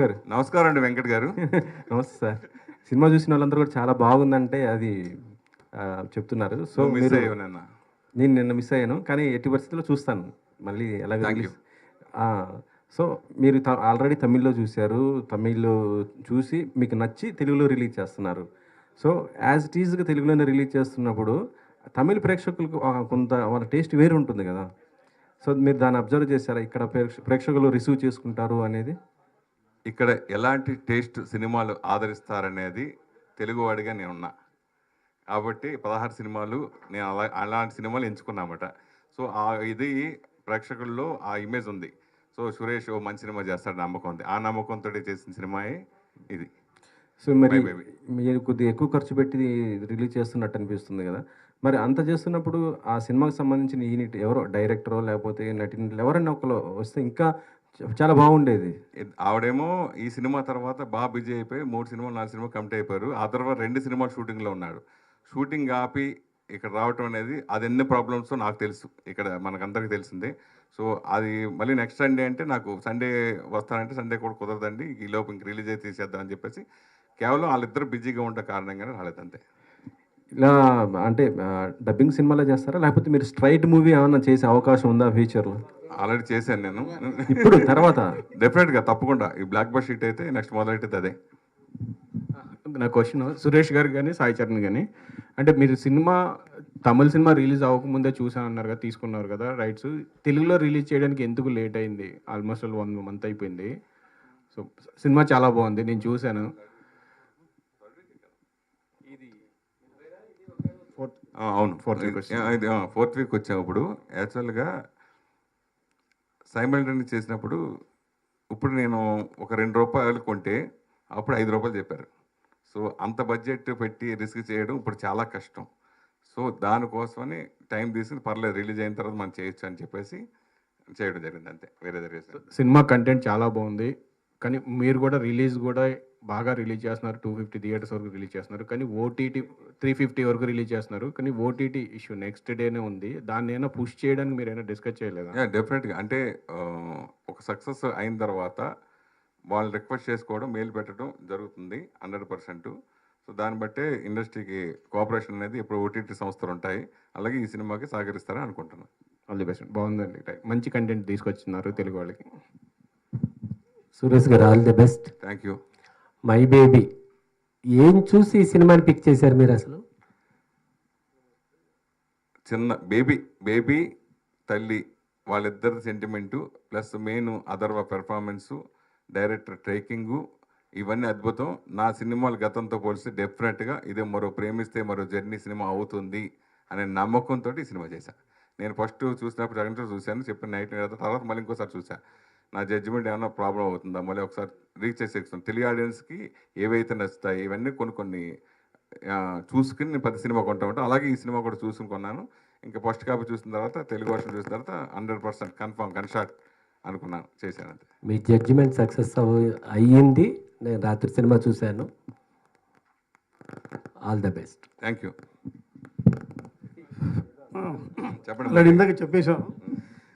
Sir నమస్కారం అండి వెంకట్ గారు. నమస్తే సార్. సినిమా చూసిన వాళ్ళందరూ కూడా చాలా బాగుందంటే అది చెప్తున్నారు. సో మిస్ మీరు అయ్యావు నిన్న. నేను నిన్న మిస్ అయ్యాను. కానీ ఎట్టి పరిస్థితుల్లో చూస్తాను. మళ్ళీ ఎలాగో థ్యాంక్ యూ. రిలీజ్ సో మీరు ఆల్రెడీ తమిళ్లో చూశారు. తమిళ్లో చూసి మీకు నచ్చి తెలుగులో రిలీజ్ చేస్తున్నారు. సో యాజ్ ఇట్ ఈజ్‌గా తెలుగులోనే రిలీజ్ చేస్తున్నప్పుడు తమిళ్ ప్రేక్షకులకు కొంత వాళ్ళ టేస్ట్ వేరు ఉంటుంది కదా! సో మీరు దాన్ని అబ్జర్వ్ చేశారా? ఇక్కడ ప్రేక్షకులు రిసీవ్ చేసుకుంటారు అనేది? ఇక్కడ ఎలాంటి టేస్ట్ సినిమాలు ఆదరిస్తారనేది తెలుగువాడిగా నేనున్నా. కాబట్టి 16 సినిమాలు నేను అలాంటి సినిమాలు ఎంచుకున్నామట. సో ఇది ప్రేక్షకుల్లో ఆ ఇమేజ్ ఉంది. సో సురేష్ మంచి సినిమా చేస్తాడు నమ్మకం ఉంది. ఆ నమ్మకంతోటి చేసిన సినిమాయే ఇది. సో మరి బై బేబీ. మీరు కొద్దిగా ఎక్కువ ఖర్చు పెట్టి రిలీజ్ చేస్తున్నట్టు అనిపిస్తుంది కదా! మరి అంత చేస్తున్నప్పుడు ఆ సినిమాకి సంబంధించిన యూనిట్ ఎవరో డైరెక్టరో లేకపోతే నటీనటులు ఎవరైనా ఒకళ్ళు వస్తే ఇంకా చాలా బాగుండేది. ఆవిడేమో ఈ సినిమా తర్వాత బాగా బిజీ అయిపోయి 3 సినిమాలు 4 సినిమాలు కమిట్ అయిపోయారు. ఆ తర్వాత 2 సినిమాలు షూటింగ్లో ఉన్నాడు. షూటింగ్ ఆపి ఇక్కడ రావటం అనేది అది ఎన్ని ప్రాబ్లమ్సో నాకు తెలుసు. ఇక్కడ మనకందరికీ తెలిసిందే. సో అది మళ్ళీ నెక్స్ట్ సండే అంటే నాకు సండే వస్తానంటే సండే కూడా కుదరదండి. ఈలోపు ఇంక రిలీజ్ అయితే తీసేద్దాం అని చెప్పేసి కేవలం వాళ్ళిద్దరు బిజీగా ఉండే కారణంగానే రాలేదంతే. ఇలా అంటే డబ్బింగ్ సినిమాలే చేస్తారా? లేకపోతే మీరు స్ట్రైట్ మూవీ ఏమన్నా చేసే అవకాశం ఉందా ఫ్యూచర్‌లో? ఆల్రెడీ చేశాను నేను. ఇప్పుడు తర్వాత డెఫినెట్గా తప్పకుండా ఈ బ్లాక్ బస్ షీట్ అయితే నెక్స్ట్ మొదలెట్టేది అదే. నా క్వశ్చన్ సురేష్ గారు కానీ సాయి చరణ్ కానీ అంటే మీరు తమిళ సినిమా రిలీజ్ అవ్వకముందే చూసానన్నారు కదా, తీసుకున్నారు కదా రైట్స్. తెలుగులో రిలీజ్ చేయడానికి ఎందుకు లేట్ అయింది? ఆల్మోస్ట్ 1 మంత్ అయిపోయింది. సో సినిమా చాలా బాగుంది, నేను చూశాను. అవును, ఫోర్త్ వీక్ ఫోర్త్ వీక్ వచ్చేటప్పుడు యాక్చువల్గా సైమల్టేనియస్ చేసినప్పుడు ఇప్పుడు నేను ఒక ₹2 కొంటే అప్పుడు ₹5 చెప్పారు. సో అంత బడ్జెట్ పెట్టి రిస్క్ చేయడం ఇప్పుడు చాలా కష్టం. సో దానికోసమని టైం తీసుకుని పర్లేదు రిలీజ్ అయిన తర్వాత మనం చేయొచ్చు అని చెప్పేసి చేయడం జరిగింది అంతే, వేరే జరిగేది. సినిమా కంటెంట్ చాలా బాగుంది, కానీ మీరు కూడా రిలీజ్ కూడా బాగా రిలీజ్ చేస్తున్నారు. 250 థియేటర్స్ వరకు రిలీజ్ చేస్తున్నారు, కానీ ఓటీటీ 350 వరకు రిలీజ్ చేస్తున్నారు. కానీ ఓటీటీ ఇష్యూ నెక్స్ట్ డేనే ఉంది. దాన్ని ఏమైనా పుష్ చేయడానికి మీరు ఏమైనా డిస్కస్ చేయలేదా? డెఫినెట్గా అంటే ఒక సక్సెస్ అయిన తర్వాత వాళ్ళు రిక్వెస్ట్ చేసుకోవడం, మెయిల్ పెట్టడం జరుగుతుంది 100%. సో దాన్ని బట్టే ఇండస్ట్రీకి కోఆపరేషన్ అనేది ఇప్పుడు ఓటీటీ సంస్థలు ఉంటాయి. అలాగే ఈ సినిమాకి సహకరిస్తారని అనుకుంటున్నాను. All the best. బాగుందండి, మంచి కంటెంట్ తీసుకొచ్చినారు తెలుగు వాళ్ళకి. సురేష్ గారు all the best. Thank you. My baby ఏం చూసి ఈ సినిమాని పిక్ చేశారు మీరు అసలు? చిన్న బేబీ తల్లి వాళ్ళిద్దరి sentiment plus main Atharva performance, director ట్రేకింగు, ఇవన్నీ అద్భుతం. నా సినిమాలు గతంతో పోలిస్తే డెఫినెట్గా ఇదే మరో ప్రేమిస్తే మరో జర్నీ సినిమా అవుతుంది అనే నమ్మకంతో ఈ సినిమా చేశాను. నేను ఫస్ట్ చూసినప్పుడు జగన్తో చూశాను, చెప్పిన నైట్ తర్వాత మళ్ళీ ఇంకోసారి చూశాను. నా జడ్జిమెంట్ ఏమైనా ప్రాబ్లం అవుతుందా, మళ్ళీ ఒకసారి రీచ్ చేసేస్తాను. తెలుగు ఆడియన్స్కి ఏవైతే నచ్చుతాయి ఇవన్నీ కొన్ని చూసుకుని నేను 10 సినిమా కొంటా ఉంటాను. అలాగే ఈ సినిమా కూడా చూసుకుని కొన్నాను. ఇంకా ఫస్ట్ కాపీ చూసిన తర్వాత తెలుగు వర్షన్ చూసిన తర్వాత 100% కన్ఫర్మ్ గన్షాట్ అనుకున్నాను, చేశాను అంతే. మీ జడ్జిమెంట్ సక్సెస్ అయ్యింది. నేను రాత్రి సినిమా చూశాను. All the best. Thank you. చెప్పండి. అలా ఇందాక చెప్పేశాం.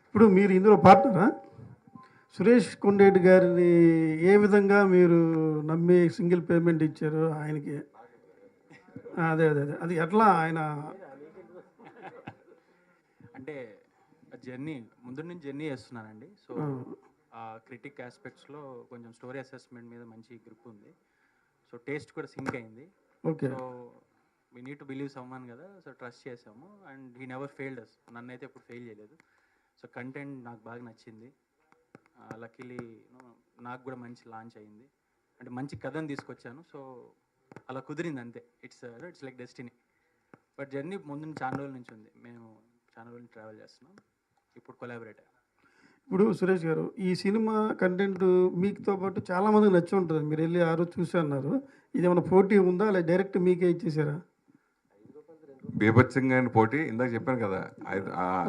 ఇప్పుడు మీరు ఇందులో పార్ట్నరా? సురేష్ కొండేటి గారిని ఏ విధంగా మీరు నమ్మి సింగిల్ పేమెంట్ ఇచ్చారు ఆయనకి? అదే అదే అదే అది ఎట్లా ఆయన అంటే జర్నీ ముందు నుంచి జర్నీ చేస్తున్నానండి. సో ఆ క్రిటిక్ ఆస్పెక్ట్స్లో కొంచెం స్టోరీ అసెస్మెంట్ మీద మంచి గ్రిప్ ఉంది. సో టేస్ట్ కూడా సింక్ అయింది. Okay. So we need to believe someone కదా, సో ట్రస్ట్ చేసాము అండ్ హీ నెవర్ ఫెయిల్డ్ అస్. నన్ను అయితే ఎప్పుడు ఫెయిల్ చేయలేదు. సో కంటెంట్ నాకు బాగా నచ్చింది. లక్కీలీ నాకు కూడా మంచి లాంచ్ అయింది. అంటే మంచి కథను తీసుకొచ్చాను. సో అలా కుదిరింది అంతే. It's like destiny. But journey ముందు చాలా రోజుల నుంచి ఉంది. మేము చాలా రోజులు ట్రావెల్ చేస్తున్నాం. ఇప్పుడు కొలాబరేట్. ఇప్పుడు సురేష్ గారు ఈ సినిమా కంటెంట్ మీతో పాటు చాలామందికి నచ్చి ఉంటుంది. మీరు వెళ్ళి ఆ రోజు చూసి అన్నారు. ఇది ఏమైనా పోటీ ఉందా, లేదా డైరెక్ట్ మీకే ఇచ్చేసారా? బీభత్సంగా పోటీ ఇందాక చెప్పాను కదా,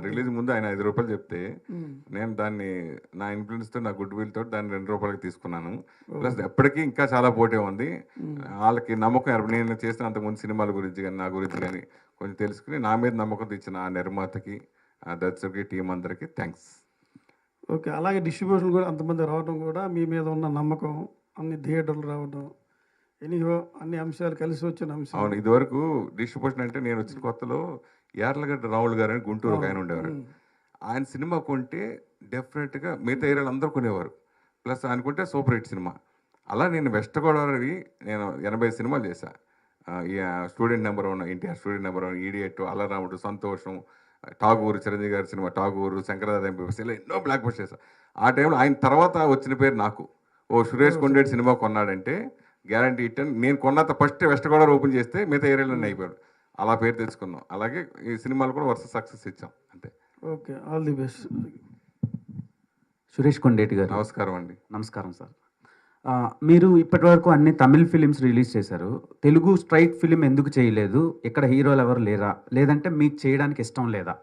రిలీజ్ ముందు ఆయన ₹5 చెప్తే నేను దాన్ని నా ఇన్ఫ్లుయెన్స్తో నా గుడ్ విల్ తోటి దాన్ని ₹2 తీసుకున్నాను. ప్లస్ ఎప్పటికీ ఇంకా చాలా పోటీ ఉంది. వాళ్ళకి నమ్మకం నేను చేసిన అంతకుముందు సినిమాల గురించి కానీ నా గురించి కానీ కొంచెం తెలుసుకుని నా మీద నమ్మకం ఇచ్చిన ఆ నిర్మాతకి, ఆ దర్శకుడికి, టీం అందరికీ థ్యాంక్స్. ఓకే. అలాగే డిస్ట్రిబ్యూషన్ కూడా అంతమంది రావడం కూడా మీ మీద ఉన్న నమ్మకం అన్ని థియేటర్లు రావడం, ఎనీహో అన్ని అంశాలు కలిసి వచ్చిన అంశాలు. అవును, ఇదివరకు డిస్ట్రిబ్యూషన్ అంటే నేను వచ్చిన కొత్తలో యార్లగడ్డ రాములు గారు అని గుంటూరు ఒక ఆయన ఉండేవారు. ఆయన సినిమా కొంటే డెఫినెట్గా మిగతా ఏరియాలు అందరూ కొనేవారు. ప్లస్ అనుకుంటే సూపర్ హిట్ సినిమా. అలా నేను వెస్ట్ గోదావరి నేను 80 సినిమాలు చేశాను. Student number 1, NTR student number 1, idiot, Allari Ramudu, Santosham, Tagore, Chiranjeevi గారి సినిమా ఠాగూరు, శంకరదాద ఎంపీఎస్, ఇలా ఎన్నో బ్లాక్ బస్టర్స్ చేశాను. ఆ టైంలో ఆయన తర్వాత వచ్చిన పేరు నాకు. ఓ సురేష్ కొండేటి సినిమా కొన్నాడంటే గ్యారంటీ హిట్ అని. నేను కొన్నాత ఫస్ట్ వెస్ట్ గోదావరి ఓపెన్ చేస్తే మిగతా ఏరియాలోనే అయిపోయాడు. అలా పేరు తెచ్చుకున్నాం. అలాగే ఈ సినిమాలు కూడా వరుస సక్సెస్ ఇచ్చాం అంతే. Okay, all the best. Suresh Kondeti గారు నమస్కారం అండి. నమస్కారం సార్. మీరు ఇప్పటివరకు అన్ని తమిళ్ ఫిలిమ్స్ రిలీజ్ చేశారు. తెలుగు స్ట్రైట్ ఫిలిం ఎందుకు చేయలేదు? ఇక్కడ హీరోలు ఎవరు లేరా, లేదంటే మీకు చేయడానికి ఇష్టం లేదా?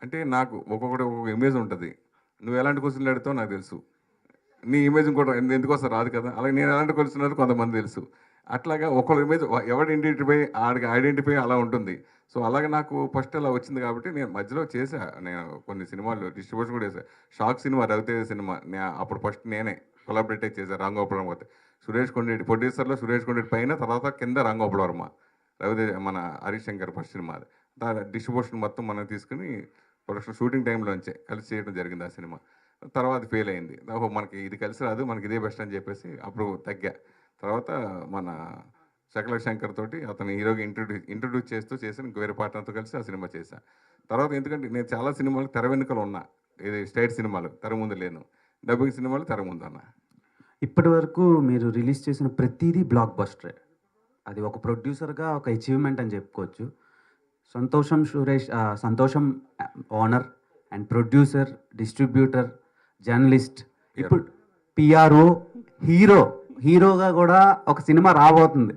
అంటే నాకు ఒక్కొక్కటి ఒక్కొక్క ఇమేజ్ ఉంటుంది. నువ్వు ఎలాంటి క్వశ్చన్లు అడుగుతావు నాకు తెలుసు. నీ ఇమేజ్ కూడా ఎందుకు వస్తారు రాదు కదా. అలాగే నేను ఎలాంటి క్వశ్చన్ కొంతమంది తెలుసు. అట్లాగా ఒకళ్ళ ఇమేజ్ ఎవరు ఐడెంటిఫై అలా ఉంటుంది. సో అలాగే నాకు ఫస్ట్ అలా వచ్చింది కాబట్టి నేను మధ్యలో చేశా. నేను కొన్ని సినిమాలు డిస్ట్రిబ్యూషన్ కూడా చేశాను. షాక్ సినిమా, రవితేజ సినిమా అప్పుడు ఫస్ట్ నేనే కొలాబరేట్ చేశాను. రాంగోపాల్ పోతే సురేష్ కొండేటి ప్రొడ్యూసర్లో సురేష్ కొండేటి పైన, తర్వాత కింద రాంగోపాల్ వర్మ, రవితేజ మన హరీష్ శంకర్ ఫస్ట్ సినిమా. దాని డిస్ట్రిబ్యూషన్ మొత్తం మనం తీసుకుని ప్రొడక్షన్ షూటింగ్ టైంలోంచే కలిసి చేయడం జరిగింది ఆ సినిమా. తర్వాత ఫెయిల్ అయింది. మనకి ఇది కలిసి రాదు, మనకి ఇదే బెస్ట్ అని చెప్పేసి అప్పుడు తగ్గా. తర్వాత మన శకల శంకర్ తోటి అతను హీరోగా ఇంట్రడ్యూస్ చేస్తూ చేసి ఇంక వేరే పార్ట్నర్తో కలిసి ఆ సినిమా చేశాను. తర్వాత ఎందుకంటే నేను చాలా సినిమాలు తెర వెనుకలు ఉన్నా. ఇది స్టేట్ సినిమాలు తెర ముందు లేను, డబ్బింగ్ సినిమాలు తెర ముందు అన్న. ఇప్పటి వరకు మీరు రిలీజ్ చేసిన ప్రతిదీ బ్లాక్ బస్టరే. అది ఒక ప్రొడ్యూసర్గా ఒక అచీవ్మెంట్ అని చెప్పుకోవచ్చు. సంతోషం owner and producer, distributor, journalist, ఇప్పుడు పిఆర్ఓ, హీరోగా కూడా ఒక సినిమా రాబోతుంది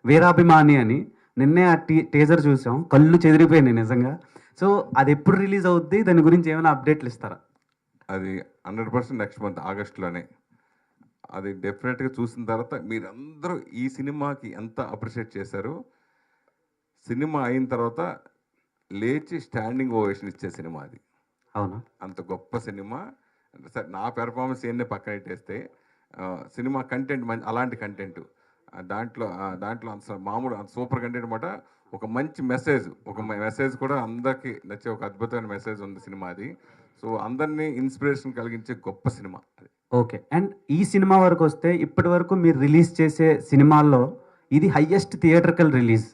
వీరాభిమాని అని. నిన్నే ఆ టీజర్ చూసాం, కళ్ళు చెదిరిపోయినాయి నిజంగా. సో అది ఎప్పుడు రిలీజ్ అవుద్ది, దాని గురించి ఏమైనా అప్డేట్లు ఇస్తారా? అది 100% నెక్స్ట్ మంత్ ఆగస్టులోనే. అది డెఫినెట్గా చూసిన తర్వాత మీరందరూ ఈ సినిమాకి ఎంత అప్రిషియేట్ చేశారు. సినిమా అయిన తర్వాత లేచి స్టాండింగ్ ఓవేషన్ ఇచ్చే సినిమా అది. అవునా? అంత గొప్ప సినిమా. సరే, నా పెర్ఫార్మెన్స్ ఏంటనే పక్కన పెట్టేస్తే సినిమా కంటెంట్ అలాంటి కంటెంట్ దాంట్లో అంత మామూలు అంత సూపర్ కంటెంట్ అనమాట. ఒక మంచి మెసేజ్ కూడా అందరికీ నచ్చే ఒక అద్భుతమైన మెసేజ్ ఉంది సినిమా అది. సో అందరినీ ఇన్స్పిరేషన్ కలిగించే గొప్ప సినిమా అది. ఓకే. అండ్ ఈ సినిమా వరకు వస్తే ఇప్పటి వరకు మీరు రిలీజ్ చేసే సినిమాల్లో ఇది హయ్యెస్ట్ థియేటర్కల్ రిలీజ్,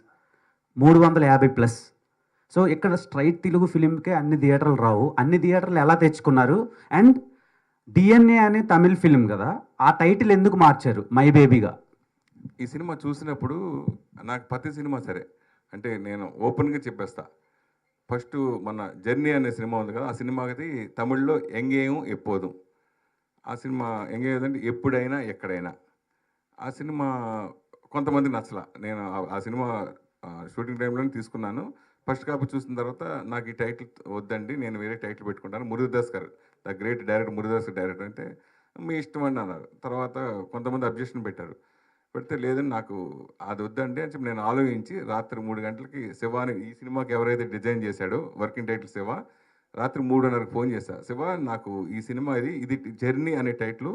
350+. సో ఇక్కడ స్ట్రైట్ తెలుగు ఫిలింకే అన్ని థియేటర్లు రావు. అన్ని థియేటర్లు ఎలా తెచ్చుకున్నారు? అండ్ డిఎన్ఏ అనే తమిళ్ ఫిలిం కదా, ఆ టైటిల్ ఎందుకు మార్చారు మై బేబీగా? ఈ సినిమా చూసినప్పుడు నాకు ప్రతి సినిమా సరే అంటే నేను ఓపెన్గా చెప్పేస్తా. ఫస్ట్ మన జర్నీ అనే సినిమా ఉంది కదా, ఆ సినిమాకి తమిళ్లో ఎంగేయం ఎప్పోదుం. ఆ సినిమా ఎంగేయం అంటే ఎప్పుడైనా ఎక్కడైనా. ఆ సినిమా కొంతమంది నచ్చలా. నేను ఆ సినిమా షూటింగ్ టైంలోనే తీసుకున్నాను. ఫస్ట్ కాపీ చూసిన తర్వాత నాకు ఈ టైటిల్ వద్దండి, నేను వేరే టైటిల్ పెట్టుకుంటాను. మురుగదాస్ గారు, the great director Murugadoss director అంటే మీ ఇష్టం అండి అన్నారు. తర్వాత కొంతమంది అబ్జెక్షన్ పెట్టారు. పెడితే లేదని నాకు అది వద్దండి అని చెప్పి నేను ఆలోచించి రాత్రి 3 గంటలకి శివాని, ఈ సినిమాకి ఎవరైతే డిజైన్ చేశాడో వర్కింగ్ టైటిల్ శివ, రాత్రి 3:30కి ఫోన్ చేశా. శివ, నాకు ఈ సినిమా ఇది జర్నీ అనే టైటిల్,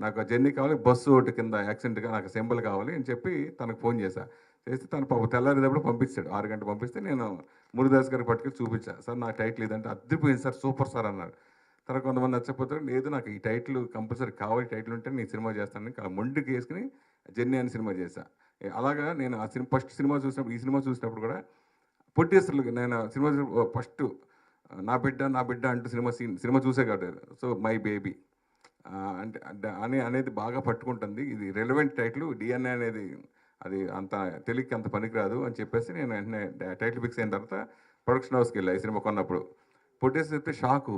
నాకు ఆ జర్నీ కావాలి, బస్సు ఒకటి కింద యాక్సిడెంట్గా నాకు సింబల్ కావాలి అని చెప్పి తనకు ఫోన్ చేశా. చేస్తే తను తెల్లారేటప్పుడు పంపించాడు. 6 గంటలు పంపిస్తే నేను మురుగదాస్ గారికి పట్టుకెళ్ళి చూపించాను. సార్ నా టైటిల్ ఇదంటే అద్దరిపోయింది సార్, సూపర్ సార్ అన్నాడు. తర్వాత కొంతమంది నచ్చకపోతే లేదు నాకు ఈ టైటిల్ కంపల్సరీ కావాలి, టైటిల్ ఉంటే నేను సినిమా చేస్తానని మొండికి వేసుకుని జర్నీ అని సినిమా చేశా. అలాగా నేను ఆ ఫస్ట్ సినిమా చూసినప్పుడు, ఈ సినిమా చూసినప్పుడు కూడా ప్రొడ్యూసర్లు నేను సినిమా ఫస్ట్ నా బిడ్డ అంటూ సినిమా చూసే కాదు. సో మై బేబీ అంటే అనేది బాగా పట్టుకుంటుంది. ఇది రెలవెంట్ టైటిల్, డిఎన్ఏ అనేది అది అంత తెలియక అంత పనికిరాదు అని చెప్పేసి నేను వెంటనే టైటిల్ ఫిక్స్ అయిన తర్వాత ప్రొడక్షన్ హౌస్కి వెళ్ళా. ఈ సినిమా కొన్నప్పుడు ప్రొడ్యూసర్ చెప్తే షాకు,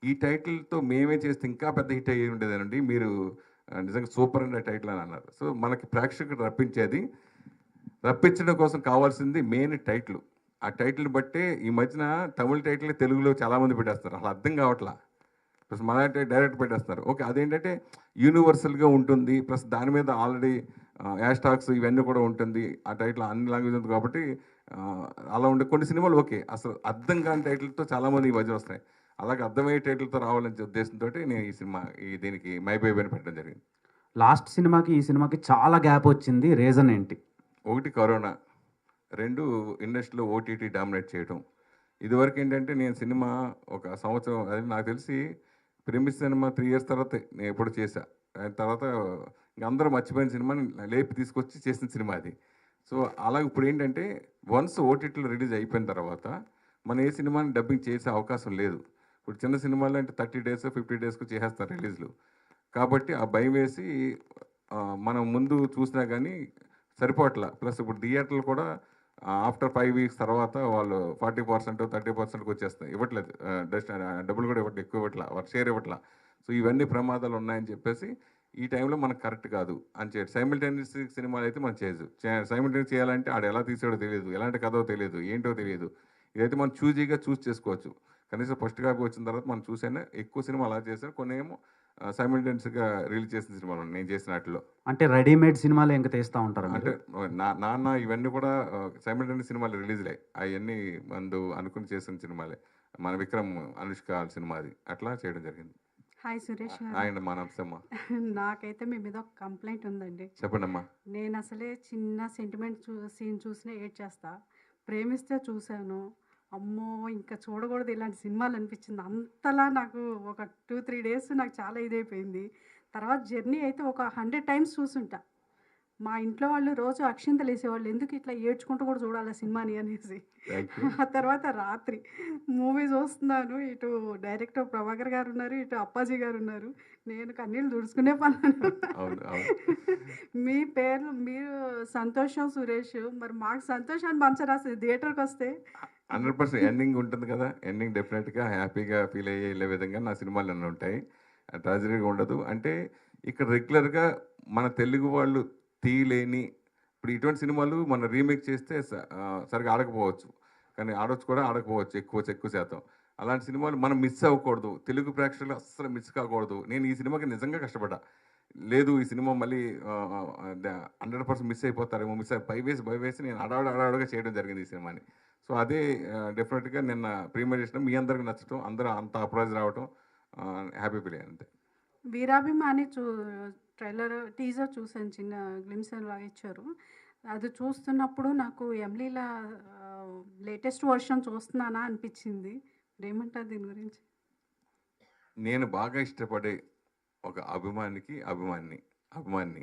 ఈ టైటిల్తో మేమే చేస్తే ఇంకా పెద్ద హిట్ అయ్యి ఉండేదానండి, మీరు నిజంగా సూపర్ అనే టైటిల్ అని అన్నారు. సో మనకి ప్రేక్షకుడు రప్పించడం కోసం కావాల్సింది మెయిన్ టైటిల్. ఆ టైటిల్ బట్టే ఈ మధ్యన తమిళ టైటిల్ తెలుగులో చాలామంది పెట్టేస్తారు, అసలు అర్థం కావట్లా. ప్లస్ మన డైరెక్ట్ పెట్టేస్తారు. ఓకే, అదేంటంటే యూనివర్సల్గా ఉంటుంది, ప్లస్ దాని మీద ఆల్రెడీ హ్యాష్టాగ్స్ ఇవన్నీ కూడా ఉంటుంది. ఆ టైటిల్ అన్ని లాంగ్వేజ్ ఉంది కాబట్టి అలా ఉండే కొన్ని సినిమాలు ఓకే, అసలు అర్థం కాని టైటిల్తో చాలామంది ఈ మధ్య వస్తాయి. అలాగే అర్థమయ్యే టైటిల్తో రావాలనే ఉద్దేశంతో నేను ఈ సినిమా దీనికి మై బేబీ అని పెట్టడం జరిగింది. లాస్ట్ సినిమాకి ఈ సినిమాకి చాలా గ్యాప్ వచ్చింది, రీజన్ ఏంటి? ఒకటి కరోనా, రెండు ఇండస్ట్రీలో ఓటీటీ డామినేట్ చేయడం. ఇదివరకు ఏంటంటే నేను సినిమా ఒక సంవత్సరం, అది నాకు తెలిసి ప్రేమిస్ సినిమా 3 ఇయర్స్ తర్వాత నేను ఎప్పుడు చేశా. దాని తర్వాత ఇంక అందరూ మర్చిపోయిన సినిమాని లేపి తీసుకొచ్చి చేసిన సినిమా అది. సో అలాగే ఇప్పుడు ఏంటంటే వన్స్ ఓటీటీలో రిలీజ్ అయిపోయిన తర్వాత మనం ఏ సినిమాని డబ్బింగ్ చేసే అవకాశం లేదు. ఇప్పుడు చిన్న సినిమాలు అంటే 30 డేస్ 50 డేస్కు చేసేస్తారు రిలీజ్లు. కాబట్టి ఆ భయం వేసి మనం ముందు చూసినా కానీ సరిపోవట్లా. ప్లస్ ఇప్పుడు థియేటర్లు కూడా ఆఫ్టర్ 5 వీక్స్ తర్వాత వాళ్ళు 40% 30%కి వచ్చేస్తాయి, ఇవ్వట్లేదు. డబ్బులు కూడా ఇవ్వట్లేదు, ఎక్కువ ఇవ్వట్లా, వారు షేర్ ఇవ్వట్లా. సో ఇవన్నీ ప్రమాదాలు ఉన్నాయని చెప్పేసి ఈ టైంలో మనకు కరెక్ట్ కాదు అని చెప్పి సైమిల్టేనియస్ సినిమాలు అయితే మనం చేయొచ్చు. సైమిల్టేనియస్ చేయాలంటే ఆడ ఎలా తీసాడో తెలియదు, ఎలాంటి కథో తెలియదు, ఏంటో తెలియదు. ఇదైతే మనం చూజీగా చూస్ చేసుకోవచ్చు. కనీసం ఫస్ట్ కాపీ వచ్చిన తర్వాత మనం చూసైనా ఎక్కువ సినిమా అలా చేశారు. కొన్ని ఏమో సైమిల్టేనియస్గా రిలీజ్ చేసిన సినిమాలు ఉన్నాయి నేను చేసిన వాటిలో. అంటే రెడీమేడ్ సినిమాలు ఇంకా తీస్తూ ఉంటారు అంటే నాన్న ఇవన్నీ కూడా సైమిల్టేనియస్ సినిమాలు రిలీజ్లే, అవన్నీ మందు అనుకుని చేసిన సినిమాలే. మన విక్రమ్ అనుష్క సినిమా అది అట్లా చేయడం జరిగింది. హాయ్ సురేష్ గారు. ఆయన మా నమస్తేమ్మా. నాకైతే మీ మీద ఒక కంప్లైంట్ ఉందండి. చెప్పండమ్మా. నేను అసలే చిన్న సెంటిమెంట్ సీన్ చూసినా ఏడ్ చేస్తా. ప్రేమిస్తే చూశాను, అమ్మో ఇంకా చూడకూడదు ఇలాంటి సినిమాలు అనిపించింది. అంతలా నాకు ఒక 2-3 డేస్ నాకు చాలా ఇదైపోయింది. తర్వాత జర్నీ అయితే ఒక 100 టైమ్స్ చూసుంటా. మా ఇంట్లో వాళ్ళు రోజు అక్షింతలు వేసేవాళ్ళు, ఎందుకు ఇట్లా ఏడ్చుకుంటూ కూడా చూడాలి సినిమాని అనేసి. ఆ తర్వాత రాత్రి మూవీ చూస్తున్నాను, ఇటు డైరెక్టర్ ప్రభాకర్ గారు ఉన్నారు, ఇటు అప్పాజీ గారు ఉన్నారు, నేను కన్నీళ్ళు దుడుచుకునే పన్నాను. మీ పేర్లు మీరు సంతోషం సురేష్, మరి మాకు సంతోషాన్ని పంచరా థియేటర్కి వస్తే? 100% ఎండింగ్ ఉంటుంది కదా, ఎండింగ్ డెఫినెట్గా హ్యాపీగా ఫీల్ అయ్యే విధంగా నా సినిమాలు అన్నీ ఉంటాయి, ట్రాజడీగా ఉండదు. అంటే ఇక్కడ రెగ్యులర్గా మన తెలుగు వాళ్ళు తీయలేని ఇప్పుడు ఇటువంటి సినిమాలు మన రీమేక్ చేస్తే సరిగా ఆడకపోవచ్చు, కానీ ఆడవచ్చు కూడా ఆడకపోవచ్చు ఎక్కువ శాతం. అలాంటి సినిమాలు మనం మిస్ అవ్వకూడదు, తెలుగు ప్రేక్షకులు అస్సలు మిస్ కాకూడదు. నేను ఈ సినిమాకి నిజంగా కష్టపడ్డా. లేదు ఈ సినిమా మళ్ళీ 100% మిస్ అయిపోతారేమో, భయవేసి నేను అడవడగా చేయడం జరిగింది ఈ సినిమాని. సో అదే డెఫినెట్గా నిన్న ప్రీమియర్ చేసిన మీ అందరికి నచ్చటం, అందరూ అంత అప్రైజ్ రావటం హ్యాపీ ఫీల్ అయ్యాను అంతే. వీరాభిమాని ట్రైలర్ టీజర్ చూసాను, చిన్న గ్లిమ్స్ లాగా ఇచ్చారు. అది చూస్తున్నప్పుడు నాకు ఎమ్లీలా లేటెస్ట్ వర్షన్ చూస్తున్నానా అనిపించింది. ఏమంటారు దీని గురించి? నేను బాగా ఇష్టపడే ఒక అభిమాని.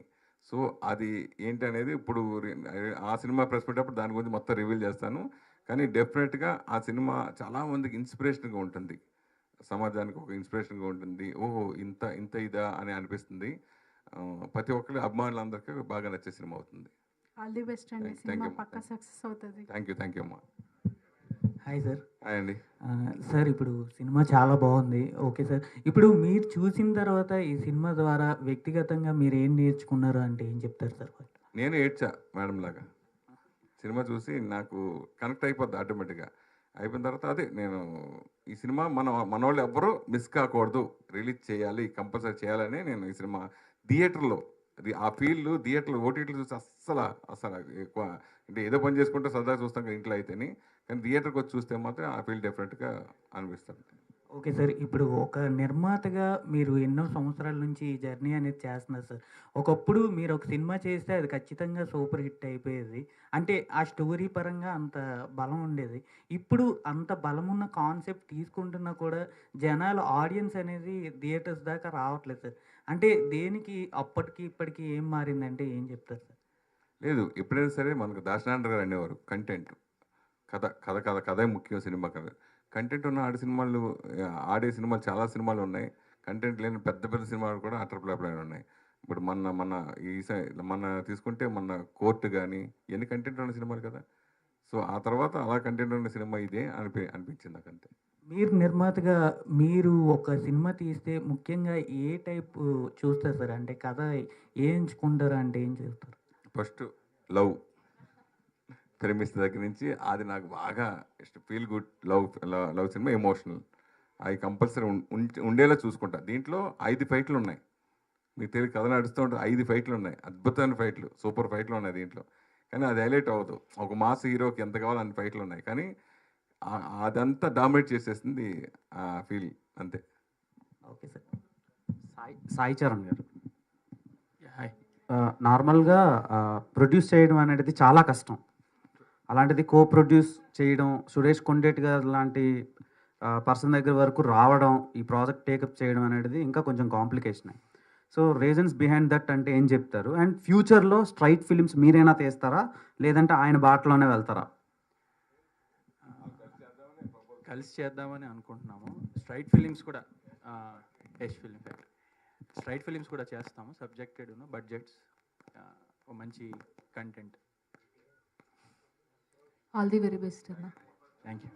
సో అది ఏంటనేది ఇప్పుడు ఆ సినిమా ప్రెస్ పెట్టేటప్పుడు దాని గురించి మొత్తం రివీల్ చేస్తాను. కానీ డెఫినెట్గా ఆ సినిమా చాలామందికి ఇన్స్పిరేషన్గా ఉంటుంది, సమాజానికి ఒక ఇన్స్పిరేషన్గా ఉంటుంది. ఓహో ఇంత ఇదా అని అనిపిస్తుంది. ప్రతి ఒక్కరి అభిమానులందరికీ బాగా నచ్చే సినిమా అవుతుంది. ఆల్ ది బెస్ట్ అండి, సినిమా పక్కా సక్సెస్ అవుతుంది. థ్యాంక్ యూ అమ్మా. Hi sir. హాయ్ అండి. సార్ ఇప్పుడు సినిమా చాలా బాగుంది, ఓకే సార్. ఇప్పుడు మీరు చూసిన తర్వాత ఈ సినిమా ద్వారా వ్యక్తిగతంగా మీరు ఏం నేర్చుకున్నారు అంటే ఏం చెప్తారు సార్? నేను ఏడ్చా మేడం లాగా, సినిమా చూసి నాకు కనెక్ట్ అయిపోద్ది ఆటోమేటిక్గా. అయిపోయిన తర్వాత అదే నేను ఈ సినిమా మన వాళ్ళు ఎవ్వరూ మిస్ కాకూడదు, రిలీజ్ చేయాలి, కంపల్సరీ చేయాలని నేను ఈ సినిమా థియేటర్లో ఆ ఫీల్డ్ థియేటర్లో ఓటీటీలు చూసి అస్సలు ఎక్కువ అంటే ఏదో పని చేసుకుంటే సరదాగా చూస్తాం కదా ఇంట్లో అయితేని, కానీ థియేటర్కి వచ్చి చూస్తే మాత్రం ఆ ఫీల్ డెఫినెట్గా అనిపిస్తుంది. Okay sir. ఇప్పుడు ఒక నిర్మాతగా మీరు ఎన్నో సంవత్సరాల నుంచి ఈ జర్నీ అనేది చేస్తున్నారు సార్. ఒకప్పుడు మీరు ఒక సినిమా చేస్తే అది ఖచ్చితంగా సూపర్ హిట్ అయిపోయేది, అంటే ఆ స్టోరీ పరంగా అంత బలం ఉండేది. ఇప్పుడు అంత బలం ఉన్న కాన్సెప్ట్ తీసుకుంటున్నా కూడా జనాలు ఆడియన్స్ అనేది థియేటర్స్ దాకా రావట్లేదు సార్. అంటే దేనికి అప్పటికి ఇప్పటికి ఏం మారిందంటే ఏం చెప్తారు సార్? లేదు, ఎప్పుడైనా సరే మనకు దాశనాండ్ర గారు అనేవారు, కంటెంట్ కథే ముఖ్యం, సినిమా కథ. కంటెంట్ ఉన్న ఆడే సినిమాలు చాలా సినిమాలు ఉన్నాయి, కంటెంట్ లేని పెద్ద సినిమాలు కూడా అటర్ ఫ్లాప్లైన్ ఉన్నాయి. ఇప్పుడు మన తీసుకుంటే మన కోర్టు కానీ ఎన్ని కంటెంట్ ఉన్న సినిమాలు కదా. సో ఆ తర్వాత అలా కంటెంట్ ఉన్న సినిమా ఇదే అనిపించింది నాకు అంతే. మీరు నిర్మాతగా మీరు ఒక సినిమా తీస్తే ముఖ్యంగా ఏ టైప్ చూస్తారు సార్? అంటే కథ ఏం ఎంచుకుంటారు అంటే ఏం చూస్తారు? ఫస్ట్ లవ్, ప్రేమిస్తే దగ్గర నుంచి అది నాకు బాగా feel good love cinema, emotional, అవి కంపల్సరీ ఉండేలా చూసుకుంటా. దీంట్లో 5 ఫైట్లు ఉన్నాయి, మీకు తెలియదు కథ నడుస్తూ ఉంటుంది, 5 ఫైట్లు ఉన్నాయి, అద్భుతమైన ఫైట్లు, సూపర్ ఫైట్లు ఉన్నాయి దీంట్లో. కానీ అది హైలైట్ అవ్వదు, ఒక మాస్ హీరోకి ఎంత కావాలో అన్ని ఫైట్లు ఉన్నాయి, కానీ అదంతా డామినేట్ చేసేస్తుంది ఆ ఫీల్ అంతే. Okay sir. సాయి చరణ్ గారు. నార్మల్గా ప్రొడ్యూస్ చేయడం అనేది చాలా కష్టం. అలాంటిది ప్రొడ్యూస్ చేయడం, సురేష్ కొండేటి గారు లాంటి పర్సన్ దగ్గర వరకు రావడం, ఈ ప్రాజెక్ట్ టేకప్ చేయడం అనేది ఇంకా కొంచెం కాంప్లికేషనే. సో రీజన్స్ బిహైండ్ దట్ అంటే ఏం చెప్తారు? అండ్ ఫ్యూచర్లో స్ట్రైట్ ఫిలిమ్స్ మీరైనా తీస్తారా, లేదంటే ఆయన బాటలోనే వెళ్తారా? కలిసి చేద్దామని అనుకుంటున్నాము. స్ట్రైట్ ఫిలిమ్స్ కూడా Yash film factory straight films కూడా చేస్తాము, సబ్జెక్టెడ్ బడ్జెట్స్, మంచి content. All the very best అన్న. Thank you.